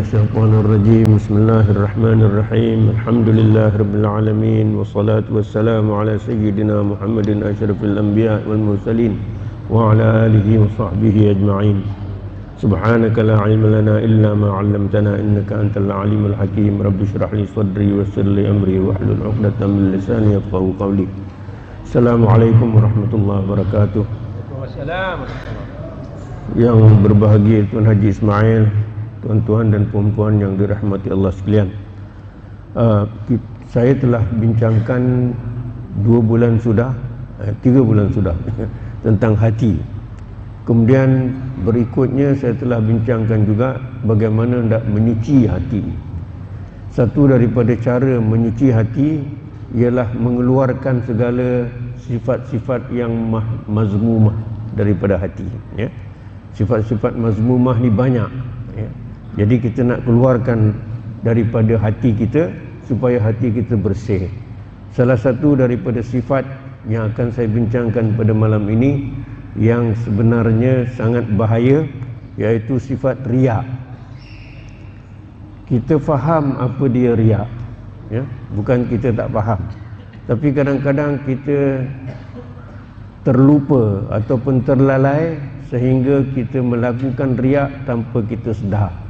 Minasyaitonirrajim. Bismillahirrahmanirrahim. Alhamdulillahirabbil alamin wassalatu wassalamu ala sayyidina Muhammadin asyrafil anbiya wal mursalin wa ala alihi wa sahbihi ajma'in. Subhanaka la ilma lana illa ma 'allamtana innaka antal alimul hakim. Rabbi shrah li sadri wa yassir li amri wahlul 'uqdatam min lisani yafqahu qawli. Assalamualaikum warahmatullahi wabarakatuh. Waalaikumsalam. Yang berbahagia Tuan Haji Ismail, tuan-tuan dan puan-puan yang dirahmati Allah sekalian, saya telah bincangkan 3 bulan sudah tentang hati. Kemudian berikutnya saya telah bincangkan juga bagaimana hendak menyuci hati. Satu daripada cara menyuci hati ialah mengeluarkan segala sifat-sifat yang mazmumah daripada hati, ya. Sifat-sifat mazmumah ni banyak, ya. Jadi kita nak keluarkan daripada hati kita supaya hati kita bersih. Salah satu daripada sifat yang akan saya bincangkan pada malam ini yang sebenarnya sangat bahaya, iaitu sifat riak. Kita faham apa dia riak, ya? Bukan kita tak faham, tapi kadang-kadang kita terlupa ataupun terlalai sehingga kita melakukan riak tanpa kita sedar.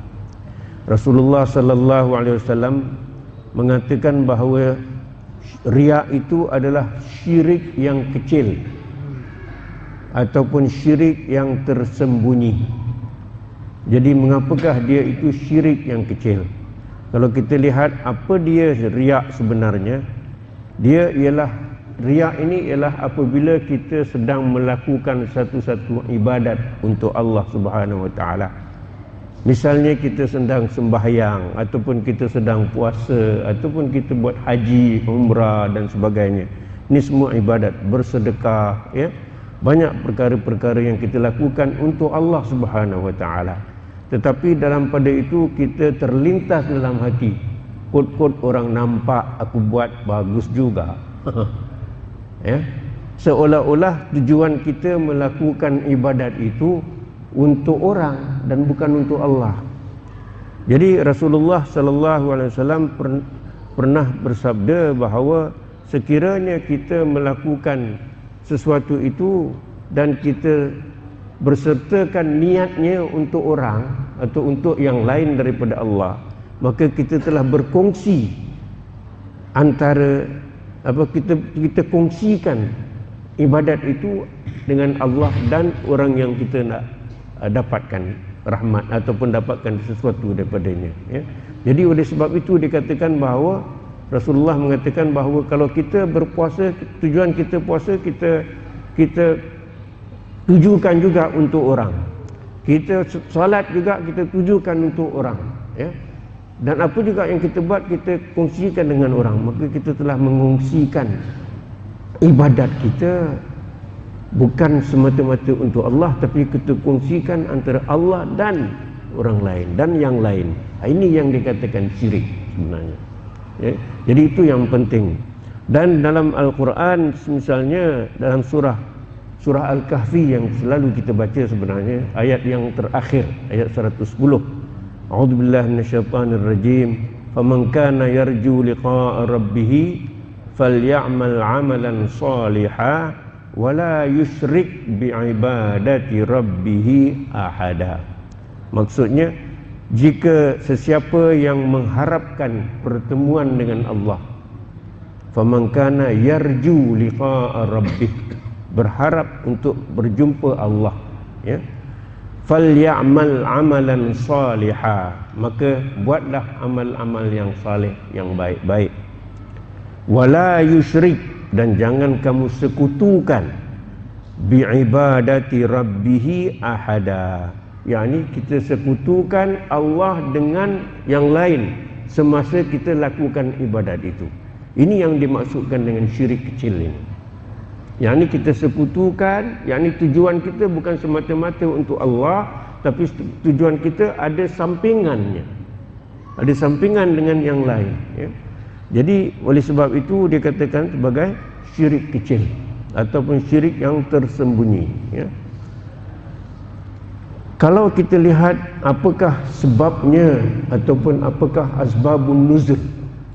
Rasulullah sallallahu alaihi wasallam mengatakan bahawa riak itu adalah syirik yang kecil ataupun syirik yang tersembunyi. Jadi mengapakah dia itu syirik yang kecil? Kalau kita lihat apa dia riak sebenarnya, dia ialah riak ini ialah apabila kita sedang melakukan satu-satu ibadat untuk Allah Subhanahu Wa Taala. Misalnya kita sedang sembahyang, ataupun kita sedang puasa, ataupun kita buat haji, umrah dan sebagainya. Ini semua ibadat, bersedekah, ya. Banyak perkara-perkara yang kita lakukan untuk Allah Subhanahu Wa Taala. Tetapi dalam pada itu kita terlintas dalam hati, kot-kot orang nampak aku buat bagus juga. Ya, seolah-olah tujuan kita melakukan ibadat itu untuk orang dan bukan untuk Allah. Jadi Rasulullah sallallahu alaihi wasallam pernah bersabda bahawa sekiranya kita melakukan sesuatu itu dan kita bersertakan niatnya untuk orang atau untuk yang lain daripada Allah, maka kita telah berkongsi antara kita kongsikan ibadat itu dengan Allah dan orang yang kita nak dapatkan rahmat ataupun dapatkan sesuatu daripadanya, ya. Jadi oleh sebab itu dikatakan bahawa Rasulullah mengatakan bahawa kalau kita berpuasa, tujuan kita puasa, kita tujukan juga untuk orang. Kita salat juga kita tujukan untuk orang, ya. Dan apa juga yang kita buat kita kongsikan dengan orang, maka kita telah mengongsikan ibadat kita bukan semata-mata untuk Allah, tapi kita kongsikan antara Allah dan orang lain dan yang lain. Ini yang dikatakan syirik sebenarnya, ya. Jadi itu yang penting. Dan dalam Al-Quran, misalnya dalam surah Al-Kahfi yang selalu kita baca sebenarnya, ayat yang terakhir, ayat 110, A'udzubillahi minasyaitonir rajim. Faman kana yarju liqa'a rabbih falyamal 'amalan shalihan wa la yusyrik bi'ibadati rabbih ahada. Maksudnya, jika sesiapa yang mengharapkan pertemuan dengan Allah, faman kana yarju liqa'a rabbih, berharap untuk berjumpa Allah, ya, falyamal amalan salihah, maka buatlah amal-amal yang saleh, yang baik-baik. Wala yusyrik, dan jangan kamu sekutukan bi'ibadati rabbihi ahada, yakni kita sekutukan Allah dengan yang lain semasa kita lakukan ibadat itu. Ini yang dimaksudkan dengan syirik kecil ini. Yakni kita sekutukan, yakni tujuan kita bukan semata-mata untuk Allah, tapi tujuan kita ada sampingannya, ada sampingan dengan yang lain, ya. Jadi oleh sebab itu dikatakan sebagai syirik kecil ataupun syirik yang tersembunyi, ya. Kalau kita lihat apakah sebabnya ataupun apakah asbabun nuzul,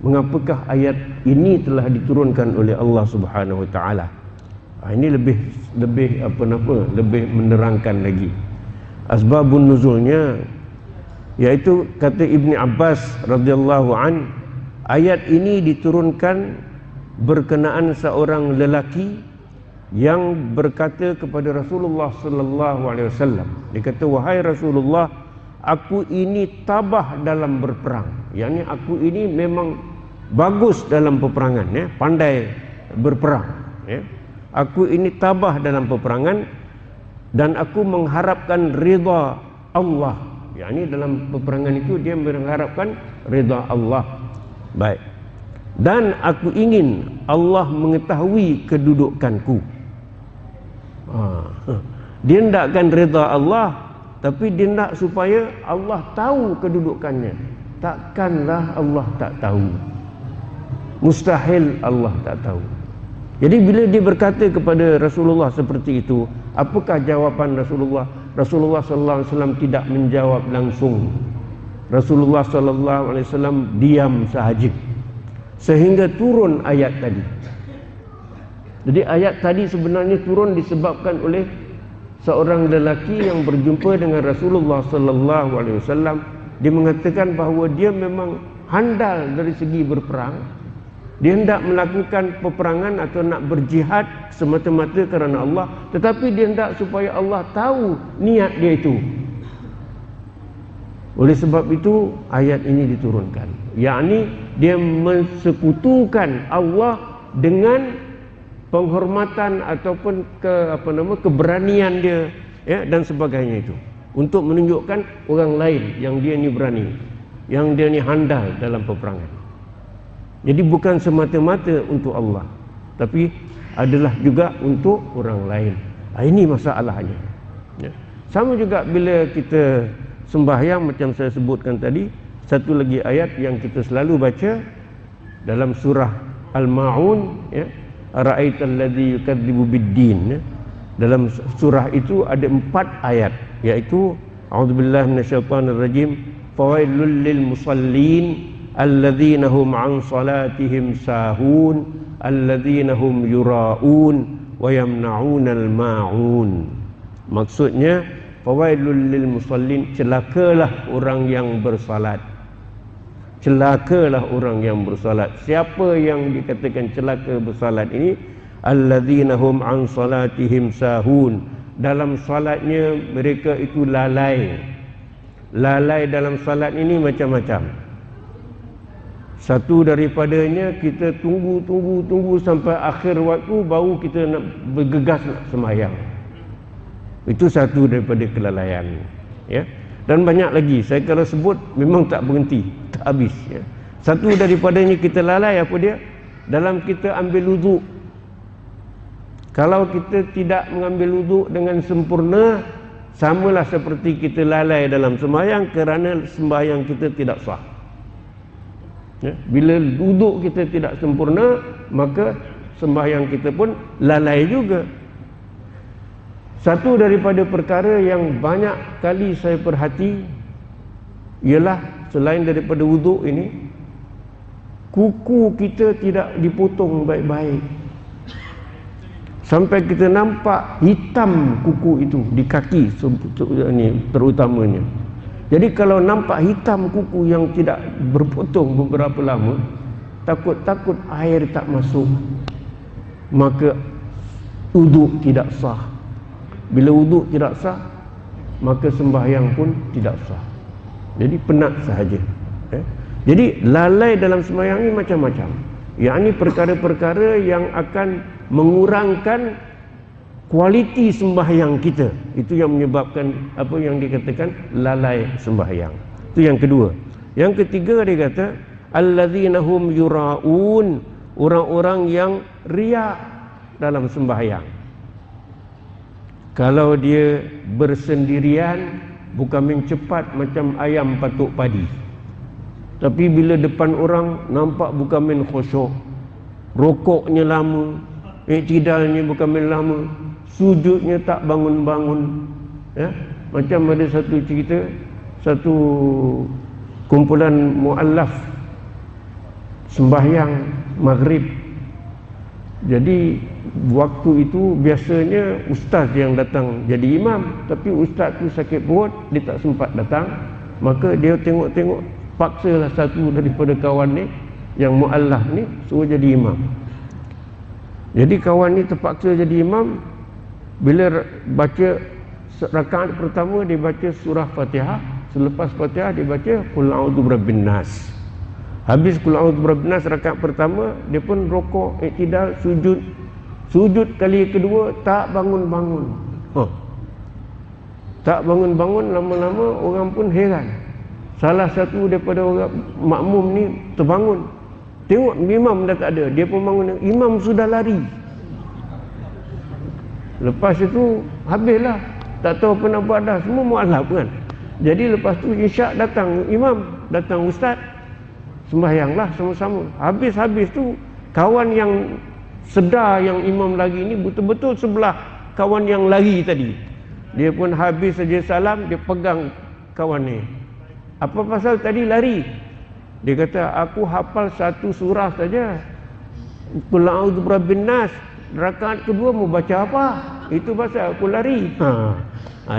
mengapakah ayat ini telah diturunkan oleh Allah Subhanahu wa taala. Ini lebih lebih menerangkan lagi. Asbabun nuzulnya yaitu kata Ibni Abbas radhiyallahu an, ayat ini diturunkan berkenaan seorang lelaki yang berkata kepada Rasulullah sallallahu alaihi wasallam. Dia kata, wahai Rasulullah, aku ini tabah dalam berperang. Yakni aku ini memang bagus dalam peperangan, ya, pandai berperang, ya. Aku ini tabah dalam peperangan dan aku mengharapkan ridha Allah. Yakni dalam peperangan itu dia mengharapkan ridha Allah. Baik. Dan aku ingin Allah mengetahui kedudukanku. Dia hendakkan rida Allah, tapi dia hendak supaya Allah tahu kedudukannya. Takkanlah Allah tak tahu. Mustahil Allah tak tahu. Jadi bila dia berkata kepada Rasulullah seperti itu, apakah jawapan Rasulullah? Rasulullah sallallahu alaihi wasallam tidak menjawab langsung. Rasulullah sallallahu alaihi wasallam diam sahaja sehingga turun ayat tadi. Jadi ayat tadi sebenarnya turun disebabkan oleh seorang lelaki yang berjumpa dengan Rasulullah sallallahu alaihi wasallam. Dia mengatakan bahawa dia memang handal dari segi berperang. Dia hendak melakukan peperangan atau nak berjihad semata-mata kerana Allah, tetapi dia hendak supaya Allah tahu niat dia itu. Oleh sebab itu ayat ini diturunkan. Yakni dia mensekutukan Allah dengan penghormatan ataupun keberanian dia, ya, dan sebagainya itu, untuk menunjukkan orang lain yang dia ni berani, yang dia ni handal dalam peperangan. Jadi bukan semata-mata untuk Allah, tapi adalah juga untuk orang lain. Ini masalahnya, ya. Sama juga bila kita sembahyang, macam saya sebutkan tadi, satu lagi ayat yang kita selalu baca dalam surah Al-Ma'un, ya, ara'aital ladzi yukadzibu biddin, ya. Dalam surah itu ada 4 ayat, iaitu a'udzubillahi minasyaitonir rajim, fawailul lil musallin alladzina hum an salatihim sahun alladzina hum yura'un wa yamna'unal ma'un. Maksudnya fawailul lil musallin, celakalah orang yang bersalat. Celakalah orang yang bersalat. Siapa yang dikatakan celaka bersalat ini? Alladzina hum an salatihim sahun. Dalam salatnya mereka itu lalai. Lalai dalam salat ini macam-macam. Satu daripadanya, kita tunggu sampai akhir waktu baru kita nak bergegas nak sembahyang. Itu satu daripada kelalaian, ya. Dan banyak lagi, saya kalau sebut memang tak berhenti, tak habis, ya. Satu daripadanya kita lalai, apa dia? Dalam kita ambil wuduk. Kalau kita tidak mengambil wuduk dengan sempurna, samalah seperti kita lalai dalam sembahyang, kerana sembahyang kita tidak sah, ya. Bila wuduk kita tidak sempurna, maka sembahyang kita pun lalai juga. Satu daripada perkara yang banyak kali saya perhati ialah, selain daripada wuduk ini, kuku kita tidak dipotong baik-baik, sampai kita nampak hitam kuku itu di kaki ini terutamanya. Jadi kalau nampak hitam kuku yang tidak berpotong beberapa lama, takut-takut air tak masuk, maka wuduk tidak sah. Bila wuduk tidak sah, maka sembahyang pun tidak sah. Jadi penat sahaja, eh? Jadi lalai dalam sembahyang ini macam-macam. Yakni perkara-perkara yang akan mengurangkan kualiti sembahyang kita. Itu yang menyebabkan apa yang dikatakan lalai sembahyang. Itu yang kedua. Yang ketiga dia kata alladzina hum yura'un, orang-orang yang riak dalam sembahyang. Kalau dia bersendirian, bukan main cepat macam ayam patuk padi. Tapi bila depan orang, nampak bukan main khusyuk. Rokoknya lama, iktidalnya bukan main lama, sujudnya tak bangun-bangun, ya? Macam ada satu cerita, satu kumpulan muallaf sembahyang maghrib. Jadi waktu itu biasanya ustaz yang datang jadi imam, tapi ustaz tu sakit perut, dia tak sempat datang. Maka dia tengok-tengok, paksalah satu daripada kawan ni yang muallaf ni suruh jadi imam. Jadi kawan ni terpaksa jadi imam. Bila baca rakaat pertama, dia baca surah Fatihah. Selepas Fatihah dia baca Qul a'udzu birabbin nas. Habis Qul a'udzu birabbin nas rakaat pertama, dia pun rukuk, iktidal, sujud. Sujud kali kedua tak bangun-bangun. Tak bangun-bangun, lama-lama orang pun heran. Salah satu daripada orang makmum ni terbangun. Tengok imam dah tak ada, dia pun bangun, imam sudah lari. Lepas itu habislah, tak tahu apa nak buat dah, semua mualaf kan. Jadi lepas tu isyak datang imam, datang ustaz, sembahyanglah sama-sama. Habis tu kawan yang sedar yang imam lagi ni betul-betul sebelah kawan yang lari tadi. Dia pun habis saja salam, dia pegang kawan ni. Apa pasal tadi lari? Dia kata, aku hafal satu surah saja, Qul a'udzu birabbin nas. Rakaat kedua mau baca apa? Itu pasal aku lari.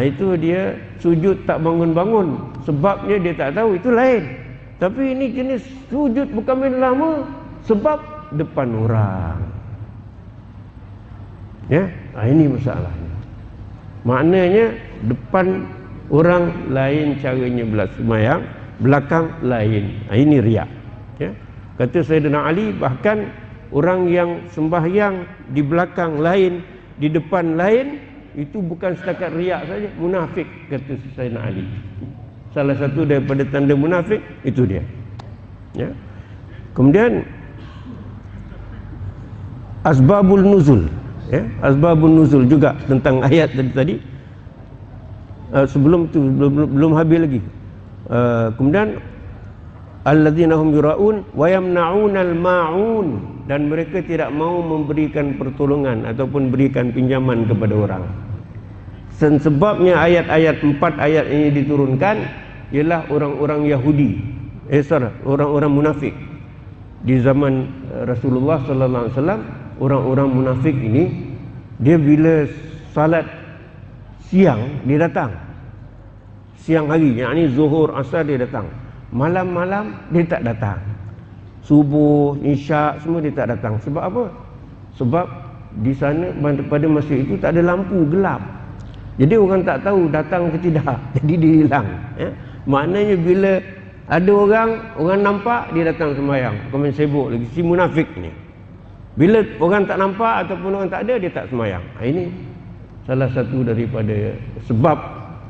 Itu dia sujud tak bangun-bangun. Sebabnya dia tak tahu, itu lain. Tapi ini jenis sujud bukan main lama, sebab depan orang. Ya, ini masalahnya. Maknanya depan orang lain caranya bersemayam, belakang lain. Ini riak. Ya. Kata Sayyidina Ali, bahkan orang yang sembahyang di belakang lain, di depan lain, itu bukan setakat riak saja, munafik, kata Sayyidina Ali. Salah satu daripada tanda munafik itu dia. Ya. Kemudian asbabul nuzul, ya, asbabun nuzul juga tentang ayat tadi. Sebelum tu belum habis lagi. Kemudian alladzina hum yura'un wa yamna'unal ma'un, dan mereka tidak mau memberikan pertolongan ataupun berikan pinjaman kepada orang. Dan sebabnya ayat-ayat 4 ayat ini diturunkan ialah orang-orang Yahudi, orang-orang munafik di zaman Rasulullah sallallahu alaihi wasallam. Orang-orang munafik ini, dia bila salat siang dia datang, siang hari, yakni zuhur, asar dia datang. Malam-malam dia tak datang. Subuh, isyak semua dia tak datang. Sebab apa? Sebab di sana pada masa itu tak ada lampu, gelap. Jadi orang tak tahu datang ke tidak. Jadi dia hilang. Ya? Maknanya bila ada orang nampak, dia datang sembahyang. Komen sibuk lagi, si munafik ni. Bila orang tak nampak ataupun orang tak ada, dia tak sembahyang. Ini salah satu daripada sebab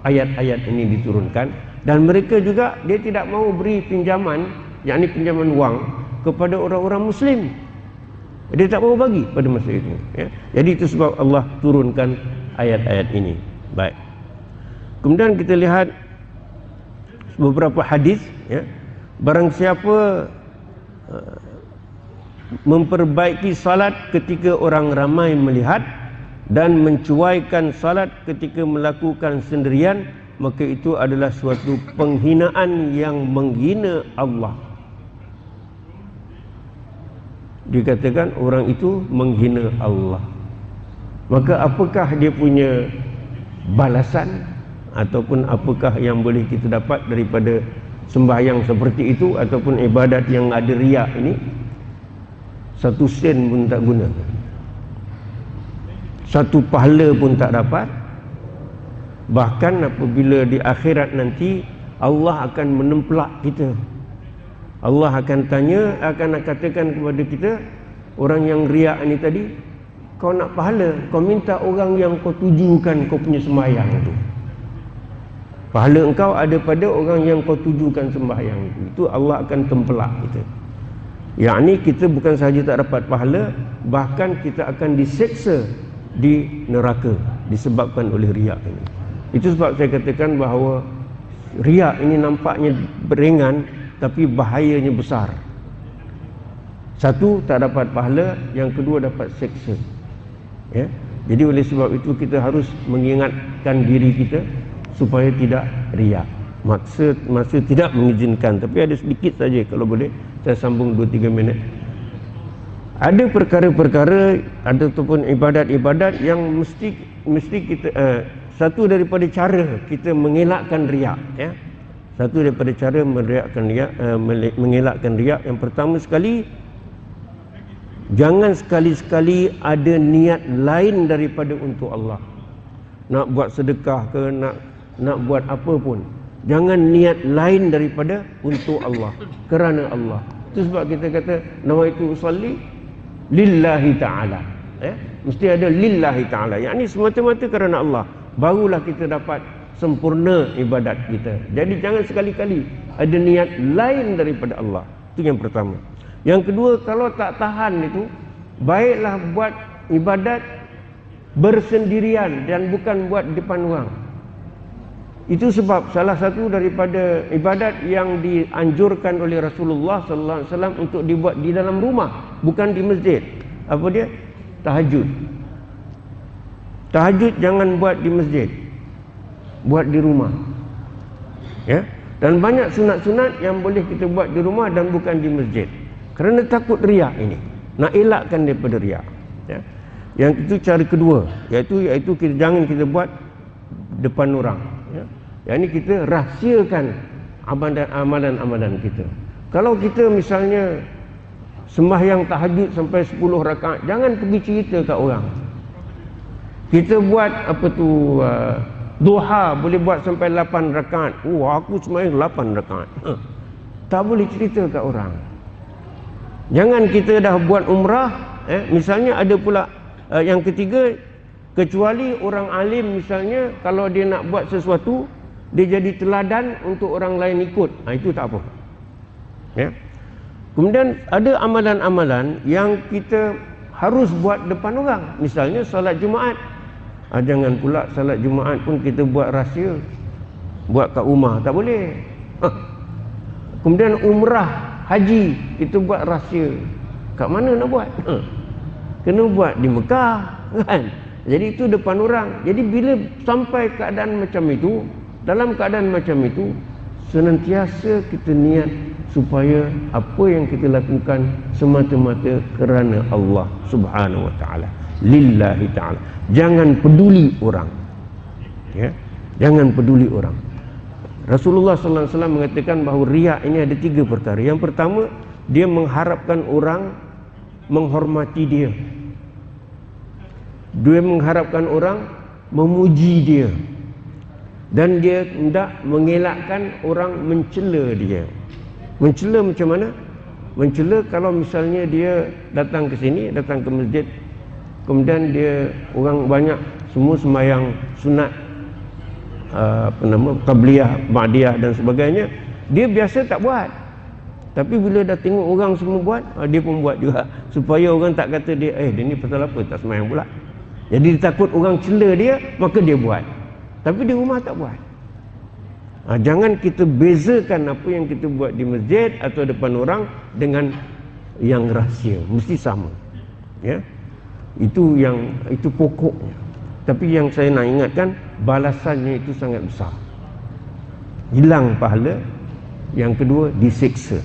ayat-ayat ini diturunkan. Dan mereka juga, dia tidak mau beri pinjaman, yakni pinjaman wang, kepada orang-orang Muslim. Dia tak mau bagi pada masa itu. Ya. Jadi itu sebab Allah turunkan ayat-ayat ini. Baik. Kemudian kita lihat beberapa hadis. Ya. Barang siapa memperbaiki salat ketika orang ramai melihat dan mencuaikan salat ketika melakukan sendirian, maka itu adalah suatu penghinaan yang menghina Allah. Dikatakan orang itu menghina Allah. Maka apakah dia punya balasan ataupun apakah yang boleh kita dapat daripada sembahyang seperti itu ataupun ibadat yang ada riak ini? Satu sen pun tak guna, satu pahala pun tak dapat. Bahkan apabila di akhirat nanti, Allah akan menempelak kita. Allah akan tanya, akan katakan kepada kita, orang yang riak ni tadi, kau nak pahala, kau minta orang yang kau tujukan kau punya sembahyang itu. Pahala engkau ada pada orang yang kau tujukan sembahyang itu. Itu Allah akan tempelak kita. Yakni kita bukan sahaja tak dapat pahala, bahkan kita akan diseksa di neraka disebabkan oleh riak ini. Itu sebab saya katakan bahawa riak ini nampaknya beringan, tapi bahayanya besar. Satu, tak dapat pahala. Yang kedua, dapat seksa. Ya? Jadi oleh sebab itu kita harus mengingatkan diri kita supaya tidak riak. Maksud tidak mengizinkan, tapi ada sedikit saja kalau boleh saya sambung 2-3 minit. Ada perkara-perkara ataupun ibadat-ibadat yang mesti kita satu daripada cara kita mengelakkan riak, ya. Satu daripada cara mengelakkan riak, yang pertama sekali, jangan sekali-sekali ada niat lain daripada untuk Allah. Nak buat sedekah ke, nak buat apa pun, jangan niat lain daripada untuk Allah, kerana Allah. Itu sebab kita kata nawaitu usalli lillahi ta'ala, mesti ada lillahi ta'ala, yakni semata-mata kerana Allah, barulah kita dapat sempurna ibadat kita. Jadi jangan sekali-kali ada niat lain daripada Allah. Itu yang pertama. Yang kedua, kalau tak tahan itu, baiklah buat ibadat bersendirian dan bukan buat depan orang. Itu sebab salah satu daripada ibadat yang dianjurkan oleh Rasulullah sallallahu alaihi wasallam untuk dibuat di dalam rumah, bukan di masjid. Apa dia? Tahajud. Tahajud jangan buat di masjid, buat di rumah. Ya. Dan banyak sunat-sunat yang boleh kita buat di rumah dan bukan di masjid. Kerana takut riak ini. Nak elakkan daripada riak. Ya. Yang itu cara kedua, iaitu kita jangan kita buat depan orang. Ya. Yang ini kita rahsiakan amalan-amalan kita. Kalau kita misalnya sembahyang tahajud sampai 10 rakaat, jangan pergi cerita kat orang. Kita buat duha boleh buat sampai 8 rakaat. Aku sembahyang 8 rakaat. Tak boleh cerita kat orang. Jangan kita dah buat umrah, misalnya ada pula yang ketiga, kecuali orang alim misalnya, kalau dia nak buat sesuatu, dia jadi teladan untuk orang lain ikut, itu tak apa. Ya. Kemudian ada amalan-amalan yang kita harus buat depan orang. Misalnya salat Jumaat. Jangan pula salat Jumaat pun kita buat rahsia, buat kat rumah, tak boleh. Kemudian umrah, haji, kita buat rahsia. Kat mana nak buat? Kena buat di Mekah, kan? Jadi itu depan orang. Jadi bila sampai keadaan macam itu, dalam keadaan macam itu, senantiasa kita niat supaya apa yang kita lakukan semata-mata kerana Allah Subhanahu wa taala, lillahi taala. Jangan peduli orang. Ya, jangan peduli orang. Rasulullah sallallahu alaihi wasallam mengatakan bahawa riak ini ada 3 perkara. Yang pertama, dia mengharapkan orang menghormati dia. Dia mengharapkan orang memuji dia. Dan dia hendak mengelakkan orang mencela dia. Mencela macam mana? Mencela kalau misalnya dia datang ke sini, datang ke masjid, kemudian dia orang banyak semua sembahyang sunat, qabliyah, ba'diyah dan sebagainya, dia biasa tak buat. Tapi bila dah tengok orang semua buat, dia pun buat juga, supaya orang tak kata dia ni pasal apa tak sembahyang pula. Jadi dia takut orang cela dia, maka dia buat. Tapi di rumah tak buat. Jangan kita bezakan apa yang kita buat di masjid atau depan orang dengan yang rahsia. Mesti sama. Ya. Itu pokoknya. Tapi yang saya nak ingatkan, balasannya itu sangat besar. Hilang pahala. Yang kedua, disiksa.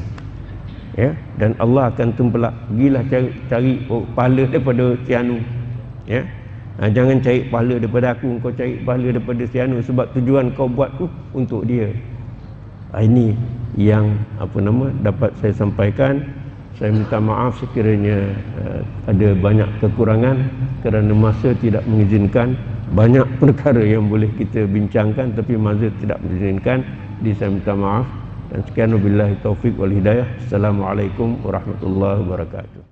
Ya. Dan Allah akan tempelak. Pergilah cari pahala daripada si anu. Ya. Jangan cari pahala daripada aku, kau cari pahala daripada si anu, sebab tujuan kau buat tu untuk dia. Ini yang dapat saya sampaikan. Saya minta maaf sekiranya ada banyak kekurangan kerana masa tidak mengizinkan. Banyak perkara yang boleh kita bincangkan tapi masa tidak mengizinkan. Jadi saya minta maaf dan sekian, wabillahi taufik wal hidayah. Assalamualaikum warahmatullahi wabarakatuh.